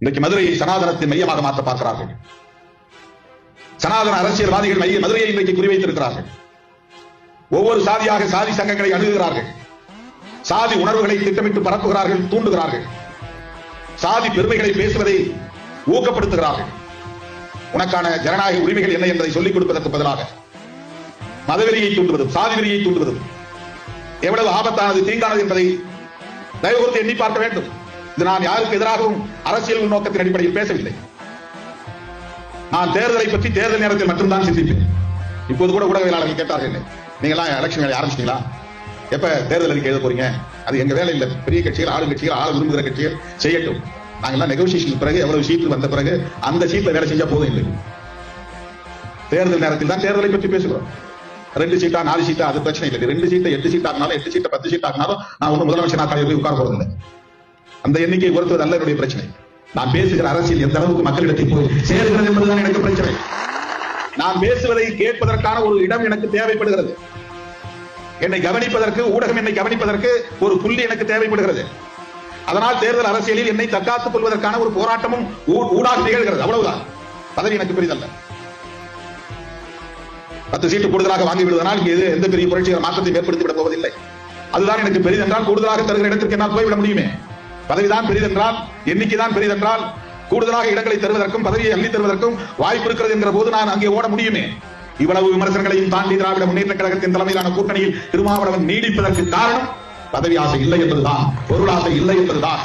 இன்றைக்கு மதுரையை சனாதனத்தின் மையமாக மாற்ற பார்க்கிறார்கள். சனாதன அரசியல்வாதிகள் மதுரையை இன்றைக்கு குறிவைத்திருக்கிறார்கள். ஒவ்வொரு சாதியாக சாதி சங்கங்களை அணுகுகிறார்கள். சாதி உணர்வுகளை திட்டமிட்டு பரப்புகிறார்கள், தூண்டுகிறார்கள். சாதி பெருமைகளை பேசுவதை ஊக்கப்படுத்துகிறார்கள். உனக்கான ஜனநாயக உரிமைகள் என்ன என்பதை சொல்லிக் கொடுப்பதற்கு பதிலாக மதவெறியை தூண்டுவதும் சாதி வெறியை தூண்டுவதும் எவ்வளவு ஆபத்தானது, தீங்கானது என்பதை தயவுகூர்ந்து எண்ணி பார்க்க வேண்டும். இது நான் யாருக்கு எதிராகவும் அரசியல் நோக்கத்தின் அடிப்படையில் பேசவில்லை. நான் தேர்தலை பற்றி தேர்தல் நேரத்தில் மட்டும்தான் சிந்திப்பேன். இப்போது கூட ஊடகவியலாளர்கள் கேட்டார்கள், நீங்க எல்லாம் எலெக்ஷன் வேலை ஆரம்பிச்சிட்டீங்களா, எப்ப தேர்தல் அறிக்கை எழுத போறீங்க? அது எங்க வேலை இல்லை. பெரிய கட்சிகள், ஆளும் கட்சிகள், ஆள விரும்புகிற கட்சிகள் செய்யட்டும். நாங்கெல்லாம் நெகோசியேஷன் பிறகு எவ்வளவு சீட்டு வந்த பிறகு அந்த சீட்ல வேலை செஞ்சா போதும் இல்லை. தேர்தல் நேரத்தில் தான் தேர்தலை பற்றி பேசுகிறோம். 2 சீட்டா 4 சீட்டா அது பிரச்சனை இல்லை. 2 சீட்டை 8 சீட் ஆகினாலும் 8 சீட்டை 10 சீட் ஆகினாலும் நான் ஒன்றும் முதலமைச்சர் நாட்களில் போய் உட்கார போறதில்லை. அந்த எண்ணிக்கை பொறுத்தது அல்ல என்னுடைய பிரச்சனை. நான் பேசுகிற அரசியல் எந்த அளவுக்கு மக்களிடத்தில் போய் சேர்கிறது என்பதுதான் எனக்கு பிரச்சனை. நான் பேசுவதை கேட்பதற்கான ஒரு இடம் எனக்கு தேவைப்படுகிறது. என்னை கவனிப்பதற்கு, ஊடகம் என்னை கவனிப்பதற்கு ஒரு புள்ளி எனக்கு தேவைப்படுகிறது. அதனால் தேர்தல் அரசியலில் என்னை தற்காத்துக் கொள்வதற்கான ஒரு போராட்டமும் ஊடாக நிகழ்கிறது. அவ்வளவுதான். பதவி எனக்கு பெரிதல்ல. 10 சீட்டு கூடுதலாக வாங்கி விடுவதனால் இங்கே எந்த பெரிய புரட்சிகர மாற்றத்தை ஏற்படுத்திவிடப் போவதில்லை. அதுதான் எனக்கு பெரிதென்றால் கூடுதலாக தருகிற இடத்திற்கு என்னால் போய்விட முடியுமே. பதவிதான் பெரிதென்றால், எண்ணிக்கைதான் பெரிதென்றால், கூடுதலாக இடங்களை தருவதற்கும் பதவியை அள்ளி தருவதற்கும் வாய்ப்பு இருக்கிறது என்கிற போது நான் அங்கே ஓட முடியுமே. இவ்வளவு விமர்சனங்களையும் தாண்டி திராவிட முன்னேற்ற கழகத்தின் தலைமையிலான கூட்டணியில் திருமாவளவன் நீடிப்பதற்கு காரணம் பதவி ஆசை இல்லை என்பதுதான், பொருள் ஆசை இல்லை என்பதுதான்.